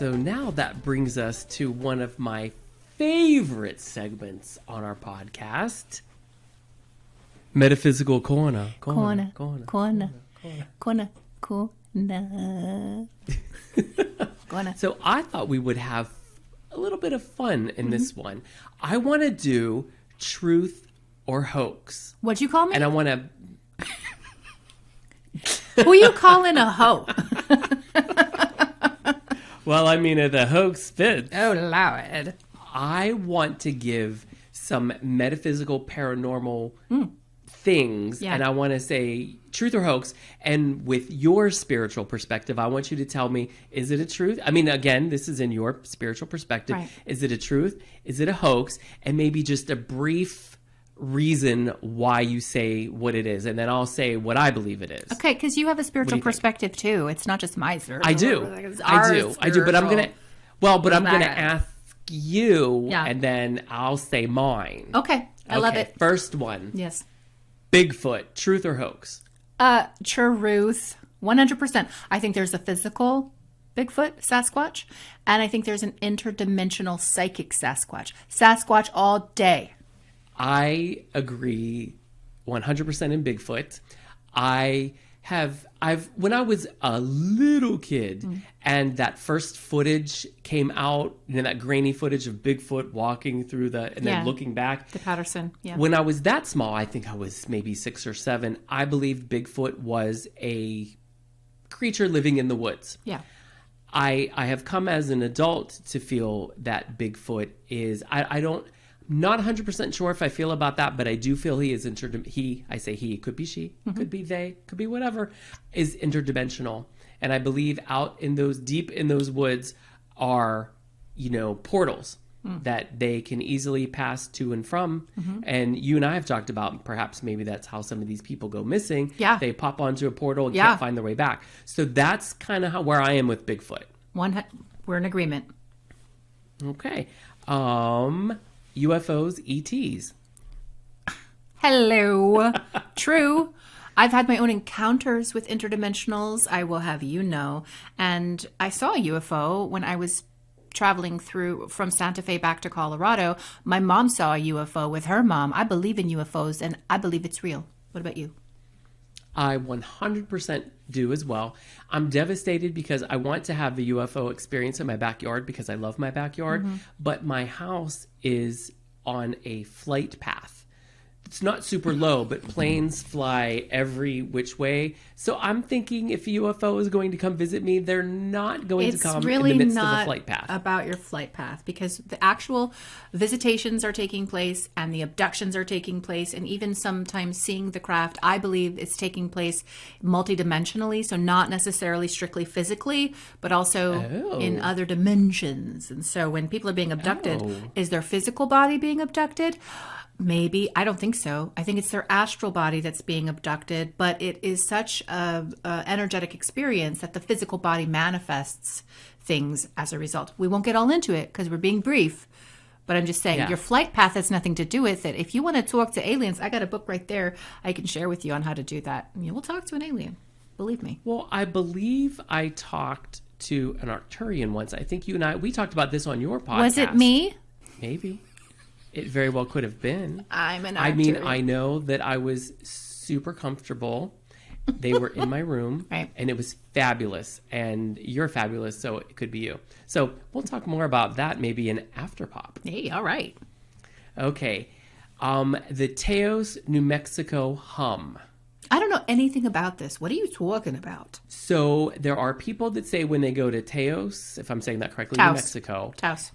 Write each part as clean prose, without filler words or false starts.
So now that brings us to one of my favorite segments on our podcast, Metaphysical Corner. Corner. So I thought we would have a little bit of fun in this one. I want to do truth or hoax. What'd you call me? And I want to... Who you calling a hoe? Well, I mean, the hoax fits. Oh, Lord. I want to give some metaphysical, paranormal things, and I want to say truth or hoax. And with your spiritual perspective, I want you to tell me, is it a truth? I mean, again, this is in your spiritual perspective. Right. Is it a truth? Is it a hoax? And maybe just a brief reason why you say what it is, and then I'll say what I believe it is. Okay, because you have a spiritual perspective too. It's not just my spiritual. I do. But I'm gonna. Well, but I'm gonna ask you, and then I'll say mine. Okay, I love it. First one. Yes. Bigfoot, truth or hoax? Truth, 100%. I think there's a physical Bigfoot, Sasquatch, and I think there's an interdimensional psychic Sasquatch. Sasquatch all day. I agree 100% in Bigfoot. When I was a little kid and that first footage came out, that grainy footage of Bigfoot walking through and then looking back. The Patterson, yeah. When I was that small, I think I was maybe 6 or 7, I believed Bigfoot was a creature living in the woods. Yeah. I have come as an adult to feel that Bigfoot is, not 100% sure if I feel about that, but I do feel he is I say he, could be she, could be they, could be whatever, is interdimensional. And I believe out in deep in those woods are, portals that they can easily pass to and from. And you and I have talked about perhaps maybe that's how some of these people go missing. Yeah. They pop onto a portal and can't find their way back. So that's kind of where I am with Bigfoot. We're in agreement. Okay. UFOs, ETs. Hello. True. I've had my own encounters with interdimensionals, I will have you know. And I saw a UFO when I was traveling from Santa Fe back to Colorado. My mom saw a UFO with her mom. I believe in UFOs, and I believe it's real. What about you? I 100% do as well. I'm devastated because I want to have the UFO experience in my backyard because I love my backyard, but my house is on a flight path. It's not super low, but planes fly every which way. So I'm thinking if a UFO is going to come visit me, they're not going to come really in the midst of a flight path. It's really not about your flight path because the actual visitations are taking place and the abductions are taking place, and even sometimes seeing the craft, I believe it's taking place multidimensionally, so not necessarily strictly physically, but also in other dimensions. And so when people are being abducted, is their physical body being abducted? Maybe. I don't think so. I think it's their astral body that's being abducted, but it is such a energetic experience that the physical body manifests things as a result. We won't get all into it because we're being brief, but I'm just saying your flight path has nothing to do with it. If you want to talk to aliens, I got a book right there I can share with you on how to do that. You will talk to an alien. Believe me. Well, I believe I talked to an Arcturian once. I think you and we talked about this on your podcast. Was it me? Maybe. It very well could have been. I'm an Arcturian. I mean, I know that I was super comfortable. They were in my room, right, and it was fabulous. And you're fabulous, so it could be you. So we'll talk more about that maybe in After Pop. Hey, all right. Okay. The Taos, New Mexico Hum. I don't know anything about this. What are you talking about? So there are people that say when they go to Taos, if I'm saying that correctly, Taos. New Mexico, Taos,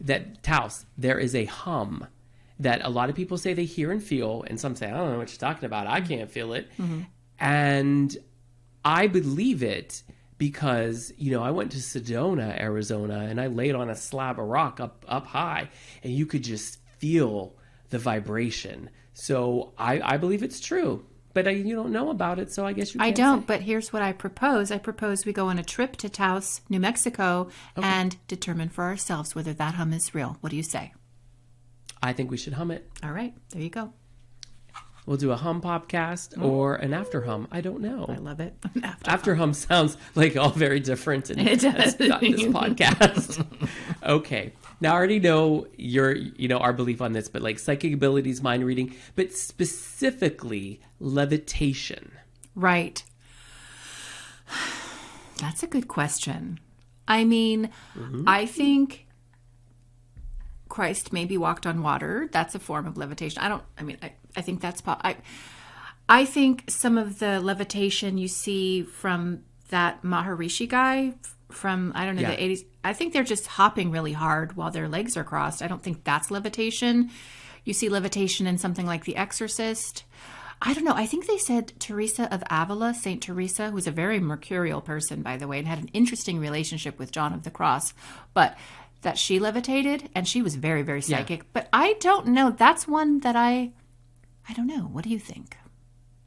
there is a hum that a lot of people say they hear and feel, and some say, I don't know what you're talking about. I can't feel it. And I believe it because, I went to Sedona, Arizona, and I laid on a slab of rock up high, and you could just feel the vibration. So I believe it's true. But you don't know about it, so I guess you can't. I don't, but here's what I propose. I propose we go on a trip to Taos, New Mexico, and determine for ourselves whether that hum is real. What do you say? I think we should hum it. All right, there you go. We'll do a hum podcast or an after hum. I don't know. I love it. After hum sounds like all very different. And It does. that's not this podcast. Okay. Now I already know our belief on this, but like psychic abilities, mind reading, but specifically levitation. Right. That's a good question. I mean, I think Christ maybe walked on water. That's a form of levitation. I think that's I think some of the levitation you see from that Maharishi guy from, I don't know, the 80s, I think they're just hopping really hard while their legs are crossed. I don't think that's levitation. You see levitation in something like The Exorcist. I don't know. I think they said Teresa of Avila, Saint Teresa, who's a very mercurial person, by the way, and had an interesting relationship with John of the Cross, but that she levitated, and she was very, very psychic. Yeah. But I don't know. That's one that I don't know. What do you think?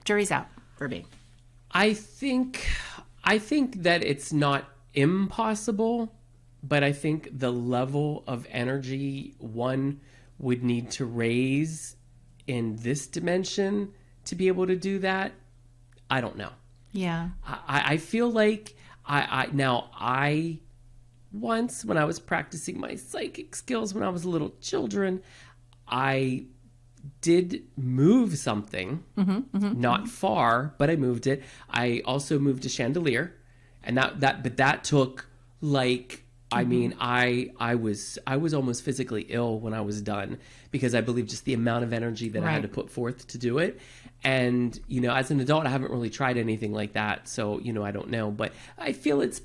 Jury's out for me. I think that it's not impossible, but I think the level of energy one would need to raise in this dimension to be able to do that. I don't know. Yeah. I feel like I once, when I was practicing my psychic skills when I was a little children, I did move something, not far, but I moved it. I also moved a chandelier, and that took like, I mean, I was almost physically ill when I was done, because I believe just the amount of energy that I had to put forth to do it. And, as an adult, I haven't really tried anything like that. So, I don't know, but I feel it's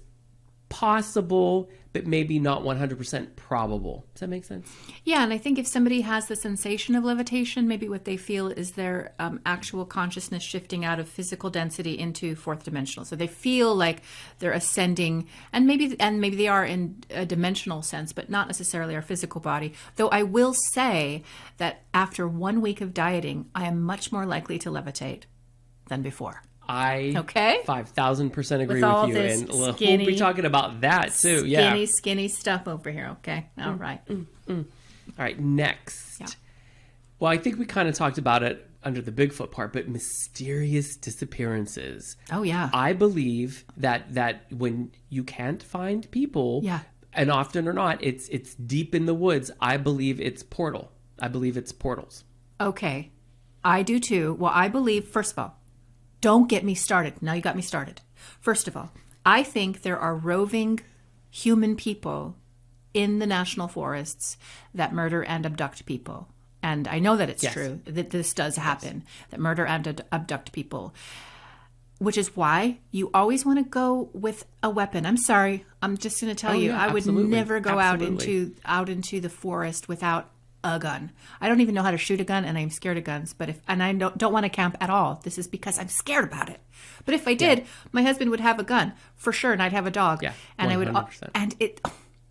possible, but maybe not 100% probable. Does that make sense? Yeah, and I think if somebody has the sensation of levitation, maybe what they feel is their actual consciousness shifting out of physical density into fourth dimensional. So they feel like they're ascending, and maybe they are in a dimensional sense, but not necessarily our physical body. Though I will say that after 1 week of dieting, I am much more likely to levitate than before. I 5,000% agree with you, and we'll be talking about that too. Skinny stuff over here. Okay, all right. All right, next. Yeah. Well, I think we kind of talked about it under the Bigfoot part, but mysterious disappearances. Oh yeah, I believe that when you can't find people, and often or not, it's deep in the woods. I believe it's portals. Okay, I do too. Well, I believe, first of all, don't get me started. Now you got me started. First of all, I think there are roving human people in the national forests that murder and abduct people. And I know that it's true, that this does happen, that murder and abduct people, which is why you always want to go with a weapon. I'm sorry. I'm just going to tell you, I would never go out into the forest without a gun. I don't even know how to shoot a gun, and I'm scared of guns. But I don't want to camp at all. This is because I'm scared about it. But if I did, my husband would have a gun for sure, and I'd have a dog. Yeah, 100%. And I would.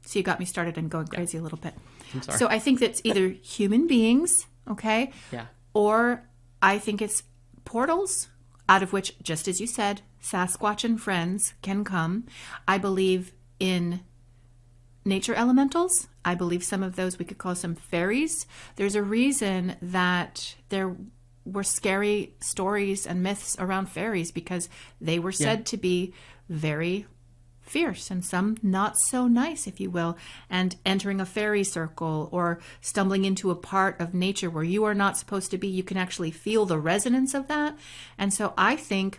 So you got me started and going crazy a little bit. I'm sorry. So I think that's either human beings, okay, or I think it's portals out of which, just as you said, Sasquatch and friends can come. I believe in nature elementals. I believe some of those we could call some fairies. There's a reason that there were scary stories and myths around fairies, because they were said to be very fierce and some not so nice, if you will. And entering a fairy circle or stumbling into a part of nature where you are not supposed to be, you can actually feel the resonance of that. And so I think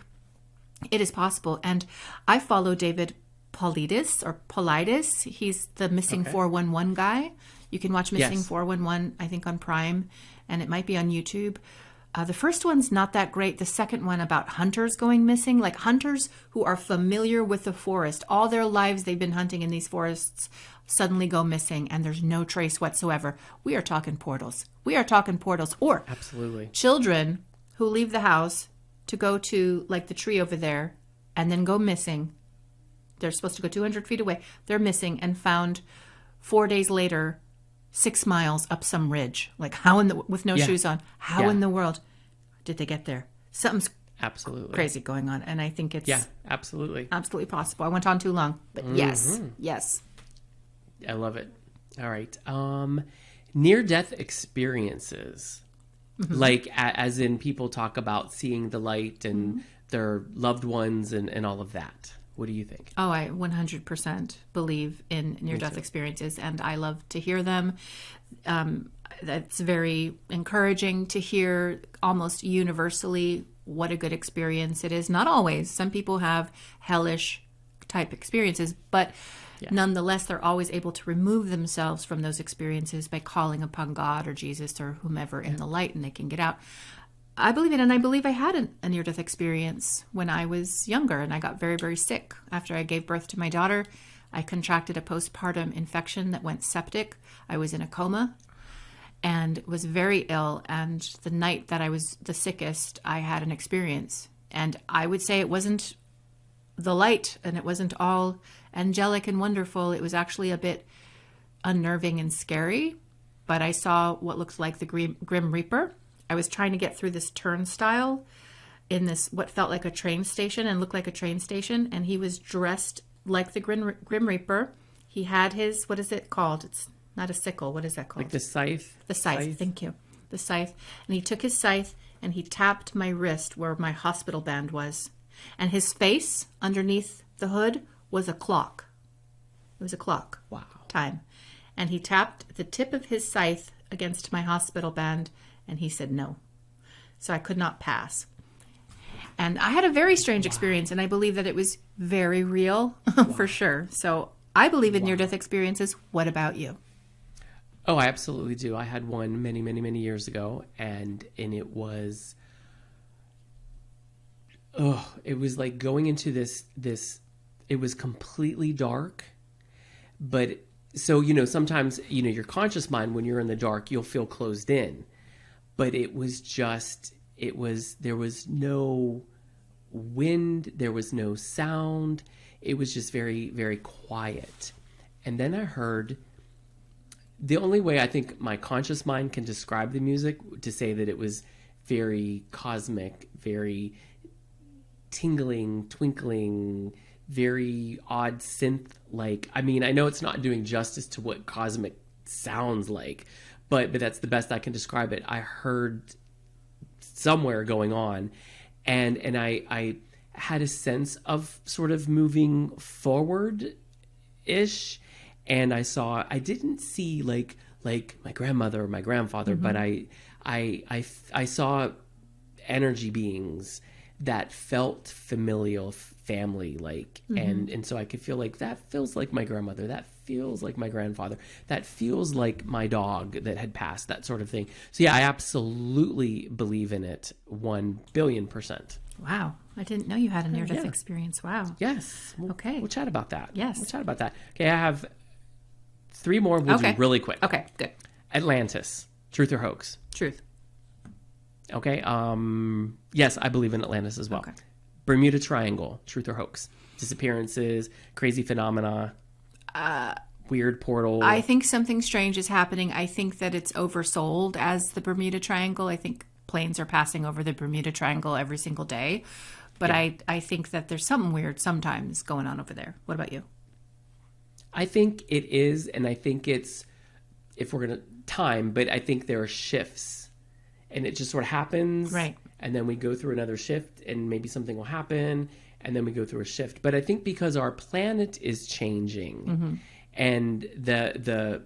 it is possible. And I follow David Paulides. He's the Missing 411 guy. You can watch Missing 411, I think, on Prime, and it might be on YouTube. The first one's not that great. The second one about hunters going missing, like hunters who are familiar with the forest. All their lives they've been hunting in these forests, suddenly go missing, and there's no trace whatsoever. We are talking portals. Or absolutely children who leave the house to go to like the tree over there and then go missing. They're supposed to go 200 feet away. They're missing and found 4 days later, 6 miles up some ridge. Like with no shoes on. How in the world did they get there? Something's absolutely crazy going on. And I think it's absolutely possible. I went on too long, but yes. I love it. All right. Near-death experiences. Like, as in people talk about seeing the light and their loved ones and all of that. What do you think? Oh, I 100% believe in near-death experiences, and I love to hear them. That's very encouraging to hear almost universally what a good experience it is. Not always. Some people have hellish type experiences, but nonetheless, they're always able to remove themselves from those experiences by calling upon God or Jesus or whomever in the light, and they can get out. I believe it, and I believe I had a near-death experience when I was younger, and I got very, very sick. After I gave birth to my daughter, I contracted a postpartum infection that went septic. I was in a coma and was very ill, and the night that I was the sickest, I had an experience. And I would say it wasn't the light, and it wasn't all angelic and wonderful. It was actually a bit unnerving and scary, but I saw what looked like the Grim Reaper. I was trying to get through this turnstile in this, what felt like a train station and looked like a train station. And he was dressed like the Grim Reaper. He had his, what is it called? It's not a sickle. What is that called? Like the scythe? The scythe. Thank you. The scythe. And he took his scythe and he tapped my wrist where my hospital band was. And his face underneath the hood was a clock. It was a clock. Wow. Time. And he tapped the tip of his scythe against my hospital band, and he said no. So I could not pass. And I had a very strange experience, and I believe that it was very real for sure. So I believe in near-death experiences. What about you? Oh, I absolutely do. I had one many, many, many years ago, and it was, it was like going into this, it was completely dark, but so, sometimes, your conscious mind, when you're in the dark, you'll feel closed in. But it was just, there was no wind, there was no sound. It was just very, very quiet. And then I heard, the only way I think my conscious mind can describe the music, to say that it was very cosmic, very tingling, twinkling, very odd synth-like. I mean, I know it's not doing justice to what cosmic sounds like, but that's the best I can describe it. I heard somewhere going on, and I had a sense of sort of moving forward-ish, and I didn't see like my grandmother or my grandfather, but I saw energy beings that felt familial, family-like, and so I could feel like that feels like my grandmother, that feels like my grandfather, that feels like my dog that had passed, that sort of thing. So yeah, I absolutely believe in it 1,000,000,000%. Wow. I didn't know you had a near-death experience. Wow. Yes. Okay. We'll chat about that. Yes. We'll chat about that. Okay, I have 3 more. We'll do really quick. Okay, good. Atlantis, truth or hoax? Truth. Okay. Yes, I believe in Atlantis as well. Okay. Bermuda Triangle, truth or hoax? Disappearances, crazy phenomena, weird portal. I think something strange is happening. I think that it's oversold as the Bermuda Triangle. I think planes are passing over the Bermuda Triangle every single day. But I think that there's something weird sometimes going on over there. What about you? I think it is, and I think it's, if we're going to time, but I think there are shifts. And it just sort of happens. Right. And then we go through another shift, and maybe something will happen, and then we go through a shift. But I think because our planet is changing, and the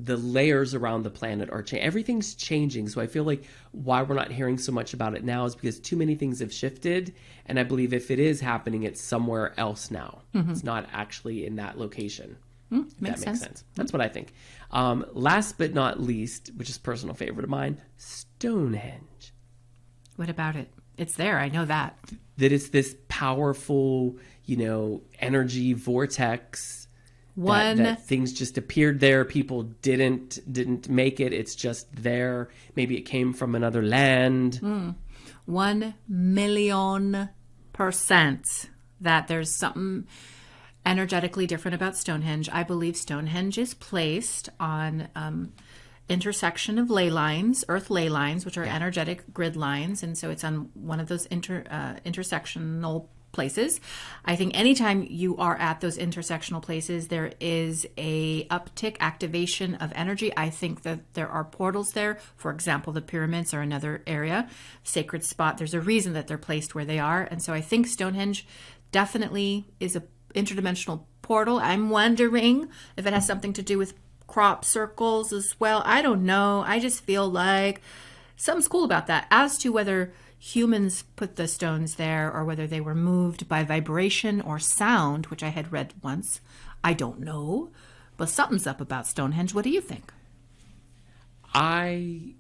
layers around the planet are changing. Everything's changing. So I feel like why we're not hearing so much about it now is because too many things have shifted. And I believe if it is happening, it's somewhere else now. It's not actually in that location. If that makes sense. That's what I think. Last but not least, which is a personal favorite of mine, Stonehenge. What about it? It's there. I know that. That it's this powerful, energy vortex. That things just appeared there. People didn't make it. It's just there. Maybe it came from another land. 1,000,000% that there's something energetically different about Stonehenge. I believe Stonehenge is placed on intersection of ley lines, earth ley lines, which are energetic grid lines. And so it's on one of those intersectional places. I think anytime you are at those intersectional places, there is a uptick, activation of energy. I think that there are portals there. For example, the pyramids are another area, sacred spot. There's a reason that they're placed where they are. And so I think Stonehenge definitely is a interdimensional portal. I'm wondering if it has something to do with crop circles as well. I don't know. I just feel like something's cool about that. As to whether humans put the stones there or whether they were moved by vibration or sound, which I had read once, I don't know. But something's up about Stonehenge. What do you think? I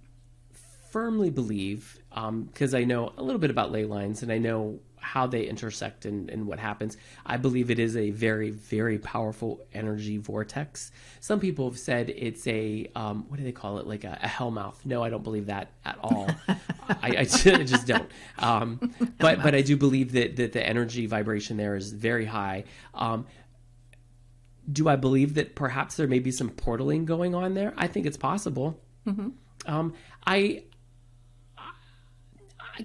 firmly believe, because I know a little bit about ley lines and I know how they intersect and what happens. I believe it is a very, very powerful energy vortex. Some people have said it's a, what do they call it? Like a hellmouth. No, I don't believe that at all. I just don't. But I do believe that the energy vibration there is very high. Do I believe that perhaps there may be some portaling going on there? I think it's possible. Mm-hmm. I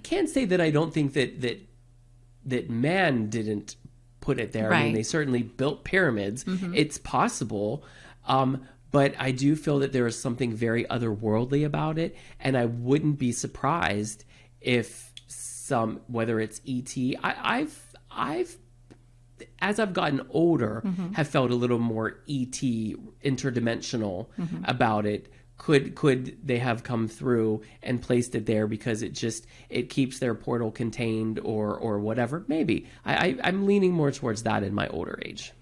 can't say that I don't think that man didn't put it there. Right. I mean, they certainly built pyramids. Mm-hmm. It's possible. But I do feel that there is something very otherworldly about it. And I wouldn't be surprised if whether it's ET, I've as I've gotten older, mm-hmm. have felt a little more ET interdimensional mm-hmm. about it. Could they have come through and placed it there because it keeps their portal contained or whatever? Maybe. I'm leaning more towards that in my older age.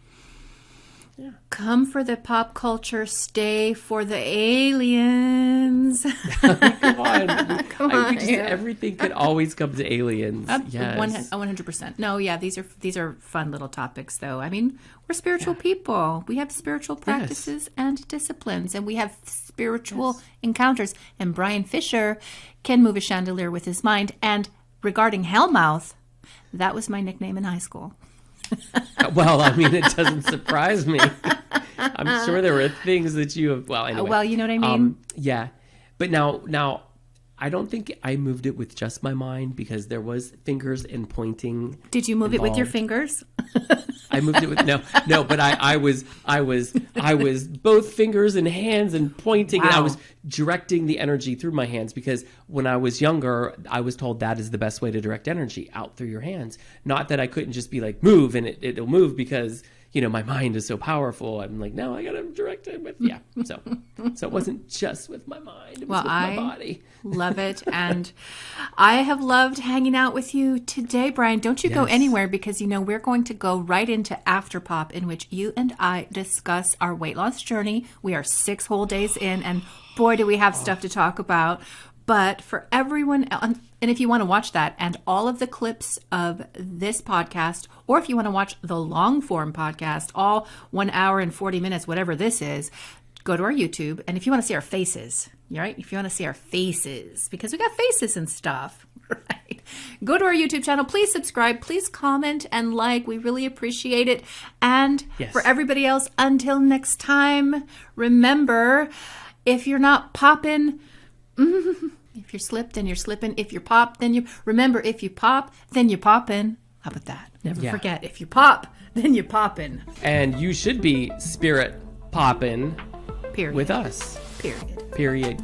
Yeah. Come for the pop culture, stay for the aliens. Come on. Everything could always come to aliens. Yes. 100%. No, yeah, these are fun little topics, though. I mean, we're spiritual people. We have spiritual practices and disciplines, and we have spiritual encounters. And Brian Fisher can move a chandelier with his mind. And regarding Hellmouth, that was my nickname in high school. Well, I mean, it doesn't surprise me. I'm sure there were things that you have. Well, anyway. Well, you know what I mean? Yeah. But now, I don't think I moved it with just my mind because there was fingers and pointing. Did you move it with your fingers? I moved it with no, but I was both fingers and hands and pointing, and I was directing the energy through my hands because when I was younger, I was told that is the best way to direct energy, out through your hands. Not that I couldn't just be like move and it'll move because my mind is so powerful. I'm like, no, I gotta direct it with So it wasn't just with my mind; it was with my body. Love it, and I have loved hanging out with you today, Brian. Don't you go anywhere because we're going to go right into After Pop, in which you and I discuss our weight loss journey. We are 6 whole days in, and boy, do we have stuff to talk about. But for everyone, and if you want to watch that and all of the clips of this podcast, or if you want to watch the long form podcast, all 1 hour and 40 minutes, whatever this is, go to our YouTube. And if you want to see our faces, right? If you want to see our faces, because we got faces and stuff, right? Go to our YouTube channel. Please subscribe. Please comment and like. We really appreciate it. And for everybody else, until next time, remember, if you're not popping, if you're slipped, then you're slipping. If you're popped, then you... Remember, if you pop, then you're popping. How about that? Never forget. If you pop, then you're popping. And you should be spirit popping. Period. With us. Period. Period.